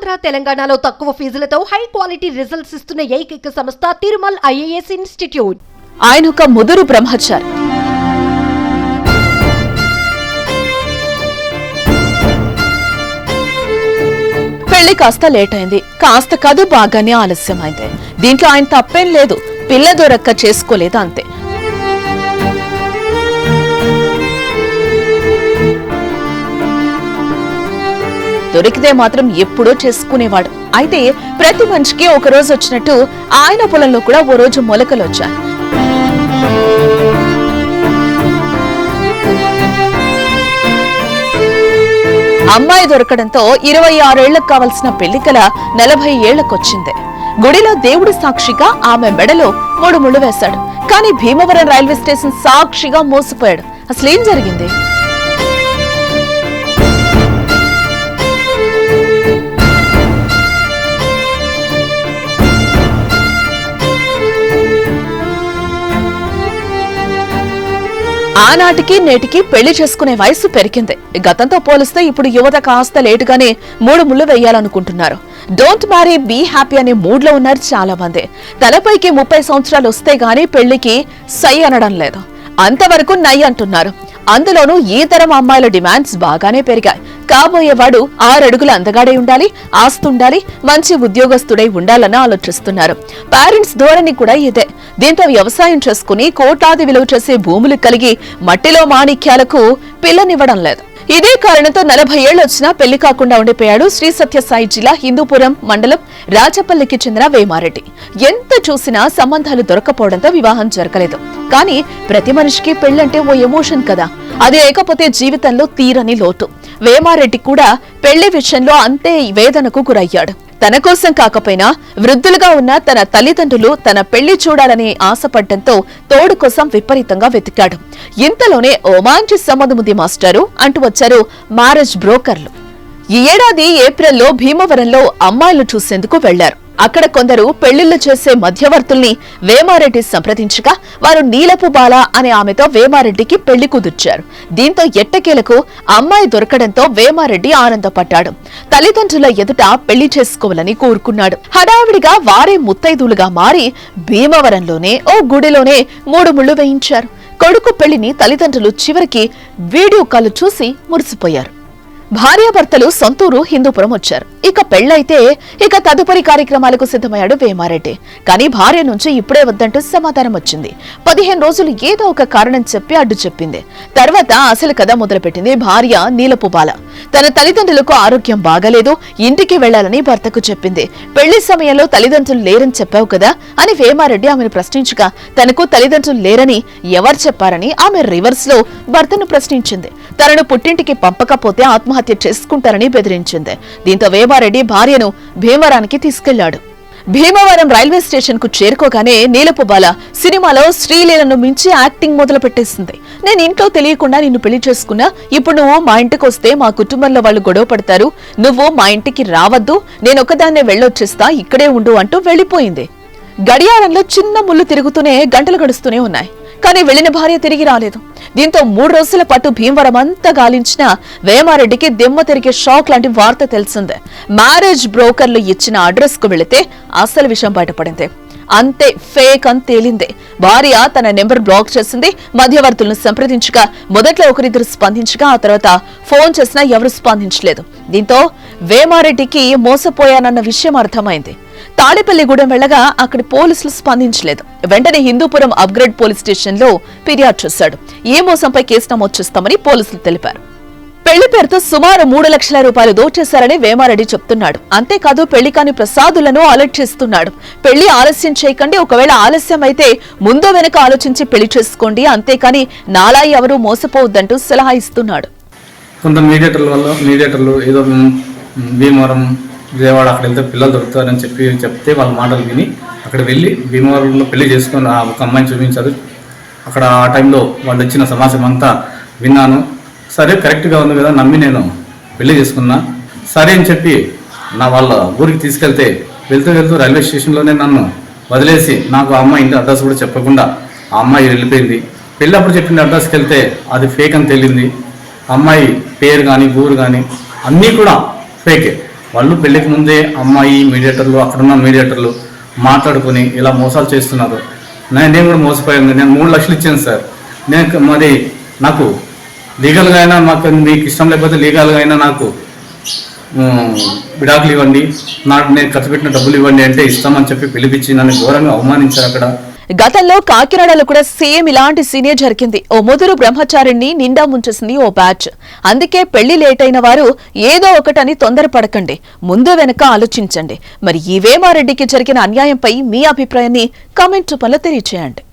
ఆంధ్ర తెలంగాణలో తక్కువ ఫీజులతో high quality results ఇస్తున్న ఏకైక సంస్థ తిరుమల్ ఐఏఎస్ ఇన్స్టిట్యూట్. ఆయన ఒక ముదురు బ్రహ్మచారి. పెళ్లి కాస్త లేట్ అయింది, కాస్త కాదు బాగానే ఆలస్యమైంది. దీంట్లో ఆయన తప్పేం లేదు, పిల్ల దొరక్క చేసుకోలేదు అంతే. దొరికితే మాత్రం ఎప్పుడో చేసుకునేవాడు. అయితే ప్రతి మనిషికి ఒక రోజు వచ్చినట్టు ఆయన పొలంలో కూడా ఓ రోజు మొలకలు వచ్చాయి. అమ్మాయి దొరకడంతో 26 ఏళ్లకు కావలసిన పెళ్లికల 40 ఏళ్లకొచ్చింది. గుడిలో దేవుడి సాక్షిగా ఆమె మెడలో 3 ముళ్ళు వేశాడు. కానీ భీమవరం రైల్వే స్టేషన్ సాక్షిగా మోసపోయాడు. అసలేం జరిగింది? ఆనాటికి నేటికి పెళ్లి చేసుకునే వయసు పెరిగింది. గతంతో పోలిస్తే ఇప్పుడు యువత కాస్త లేటుగానే 3 ముళ్ళు వేయాలనుకుంటున్నారు. డోంట్ మ్యారీ బీ హ్యాపీ అనే మూడ్ లో ఉన్నారు చాలా మంది. తలపైకి 30 సంవత్సరాలు వస్తే గానీ పెళ్లికి సై అనడం లేదు, అంతవరకు నై అంటున్నారు. అందులోనూ ఈ తరం అమ్మాయిల డిమాండ్స్ బాగానే పెరిగాయి. కాబోయేవాడు 6 అడుగుల అందగాడై ఉండాలి, ఆస్తుండాలి, మంచి ఉద్యోగస్తుడై ఉండాలని ఆలోచిస్తున్నారు. పేరెంట్స్ ధోరణి కూడా ఇదే. దీంతో వ్యవసాయం చేసుకుని కోటాది విలువ చేసే భూములు కలిగి మట్టిలో మాణిక్యాలకు పిల్లనివ్వడం లేదు. ఇదే కారణంతో 40 ఏళ్లు వచ్చినా పెళ్లి కాకుండా ఉండిపోయాడు శ్రీ సత్యసాయి జిల్లా హిందూపురం మండలం రాజపల్లికి చెందిన వేమారెడ్డి. ఎంత చూసినా సంబంధాలు దొరకపోవడంతో వివాహం జరగలేదు. కానీ ప్రతి మనిషికి పెళ్లంటే ఓ ఎమోషన్ కదా, అది లేకపోతే జీవితంలో తీరని లోటు. వేమారెడ్డి కూడా పెళ్లి విషయంలో అంతే వేదనకు గురయ్యాడు. తన కోసం కాకపోయినా వృద్ధులుగా ఉన్న తన తల్లిదండ్రులు తన పెళ్లి చూడాలని ఆశపడ్డంతో తోడు కోసం విపరీతంగా వెతికాడు. ఇంతలోనే ఓ మంచి సంబంధముంది మాస్టారు అంటూ వచ్చారు మ్యారేజ్ బ్రోకర్లు. ఈ ఏడాది ఏప్రిల్లో భీమవరంలో అమ్మాయిలు చూసేందుకు వెళ్లారు. అక్కడ కొందరు పెళ్లిళ్లు చేసే మధ్యవర్తుల్ని వేమారెడ్డి సంప్రదించగా వారు నీలపు బాల అనే ఆమెతో వేమారెడ్డికి పెళ్లి కుదిర్చారు. దీంతో ఎట్టకేలకు అమ్మాయి దొరకడంతో వేమారెడ్డి ఆనందపడ్డాడు. తల్లిదండ్రుల ఎదుట పెళ్లి చేసుకోవాలని కోరుకున్నాడు. హడావిడిగా వారే ముత్తైదులుగా మారి భీమవరంలోనే ఓ గుడిలోనే 3 ముళ్ళు వేయించారు. కొడుకు పెళ్లిని తల్లిదండ్రులు చివరికి వీడియో కాల్ చూసి మురిసిపోయారు. భార్యాభర్తలు సొంతూరు హిందూపురం వచ్చారు. ఇక పెళ్లైతే ఇక తదుపరి కార్యక్రమాలకు సిద్ధమయ్యాడు వేమారెడ్డి. కానీ భార్య నుంచి ఇప్పుడే వద్దంటూ సమాధానం వచ్చింది. 15 రోజులు ఏదో ఒక కారణం చెప్పి అడ్డు చెప్పింది. తర్వాత అసలు కథ మొదలుపెట్టింది భార్య నీలపు బాల. తన తల్లిదండ్రులకు ఆరోగ్యం బాగలేదు, ఇంటికి వెళ్లాలని భర్తకు చెప్పింది. పెళ్లి సమయంలో తల్లిదండ్రులు లేరని చెప్పావు కదా అని వేమారెడ్డి ఆమెను ప్రశ్నించగా తనకు తల్లిదండ్రులు లేరని ఎవరు చెప్పారని ఆమె రివర్స్ లో భర్తను ప్రశ్నించింది. తనను పుట్టింటికి పంపకపోతే ఆత్మహత్య చేసుకుంటారని బెదిరించింది. దీంతో వేమారెడ్డి భార్యను భీమవరానికి తీసుకెళ్లాడు. భీమవరం రైల్వే స్టేషన్ కు చేరుకోగానే నీలపు బాల సినిమాలో శ్రీలీలను మించి యాక్టింగ్ మొదలు పెట్టేసింది. నేను ఇంట్లో తెలియకుండా నిన్ను పెళ్లి చేసుకున్నా, ఇప్పుడు నువ్వు మా ఇంటికి వస్తే మా కుటుంబంలో వాళ్ళు గొడవ పడతారు, నువ్వు మా ఇంటికి రావద్దు, నేనొక్కదాన్నే వెళ్ళొచ్చేస్తా, ఇక్కడే ఉండు అంటూ వెళ్లిపోయింది. గడియారంలో చిన్న ముళ్ళు తిరుగుతూనే గంటలు గడుస్తూనే ఉన్నాయి. కానీ వెళ్లిన భార్య తిరిగి రాలేదు. దీంతో 3 రోజుల పాటు భీమవరం అంతా గాలించిన వేమారెడ్డికి దిమ్మ తిరిగే షాక్ లాంటి వార్త తెలిసిందే. మ్యారేజ్ బ్రోకర్లు ఇచ్చిన అడ్రస్ కు వెళితే అసలు విషయం బయటపడింది. అంతే ఫేక్ అని తేలింది. భార్య తన నెంబర్ బ్లాక్ చేసింది. మధ్యవర్తులను సంప్రదించగా మొదట్లో ఒకరిద్దరు స్పందించగా ఆ తర్వాత ఫోన్ చేసినా ఎవరు స్పందించలేదు. దీంతో వేమారెడ్డికి మోసపోయానన్న విషయం అర్థమైంది. తాడేపల్లిగూడెం వెళ్లగా అక్కడి పోలీసులు స్పందించలేదు. వెంటనే హిందూపురం అప్గ్రేడ్ పోలీస్ స్టేషన్ లో ఫిర్యాదు చేశాడు. ఈ మోసంపై కేసు నమోదు చేస్తామని పోలీసులు తెలిపారు. పెళ్లి పేరుతో సుమారు 3 లక్షల రూపాయలు దోచేశారని వేమారెడ్డి చెప్తున్నాడు. అంతేకాదు పెళ్లి కాని ప్రసాదులను అలర్ట్ చేస్తున్నాడు. పెళ్లి ఆలస్యం చేయకండి, ఒకవేళ ఆలస్యం అయితే ముందో వెనక ఆలోచించి పెళ్లి చేసుకోండి, అంతేకాని నాలా ఎవరూ మోసపోవద్దంటూ సలహా ఇస్తున్నాడు. కొంత మీడియేటర్లు ఏదో భీమవరం విజయవాడ అక్కడ వెళ్తే పిల్లలు దొరుకుతారని చెప్తే వాళ్ళ మాటలు విని అక్కడ వెళ్ళి భీమవరంలో పెళ్లి చేసుకొని ఒక అమ్మాయిని చూపించారు. అక్కడ ఆ టైంలో వాళ్ళు ఇచ్చిన సమాచారం అంతా విన్నాను. సరే కరెక్ట్గా ఉంది కదా నమ్మి నేను పెళ్లి చేసుకున్నా. సరే అని చెప్పి నా వాళ్ళ ఊరికి తీసుకెళ్తే వెళ్తూ రైల్వే స్టేషన్లోనే నన్ను వదిలేసి నాకు ఆ అమ్మాయి ఇంటి అడ్రస్ కూడా చెప్పకుండా ఆ అమ్మాయి వెళ్ళిపోయింది. పెళ్ళప్పుడు చెప్పిన అడ్రస్కి వెళ్తే అది ఫేక్ అని తెలియంది. అమ్మాయి పేరు కానీ ఊరు కానీ అన్నీ కూడా ఫేకే. వాళ్ళు పెళ్లికి ముందే అమ్మాయి మీడియేటర్లు అక్కడున్న మీడియేటర్లు మాట్లాడుకుని ఇలా మోసాలు చేస్తున్నారు. నేను కూడా మోసపోయాను. నేను 3 లక్షలు ఇచ్చాను సార్. నేను మరి నాకు లీగల్గా అయినా మీకు ఇష్టం లేకపోతే లీగల్గా అయినా నాకు విడాకులు ఇవ్వండి, నేను ఖర్చు పెట్టిన డబ్బులు ఇవ్వండి అంటే ఇస్తామని చెప్పి పిలిపించి నన్ను ఘోరంగా అవమానించారు అక్కడ. గతంలో కాకినాడలో కూడా సేమ్ ఇలాంటి సీనే జరిగింది. ఓ ముదురు బ్రహ్మచారిని నిండా ముంచేసింది ఓ బ్యాచ్. అందుకే పెళ్లి లేట్ అయిన వారు ఏదో ఒకటని తొందరపడకండి, ముందు వెనక ఆలోచించండి. మరి ఈ వేమారెడ్డికి జరిగిన అన్యాయంపై మీ అభిప్రాయాన్ని కామెంట్ రూపంలో తెలియజేయండి.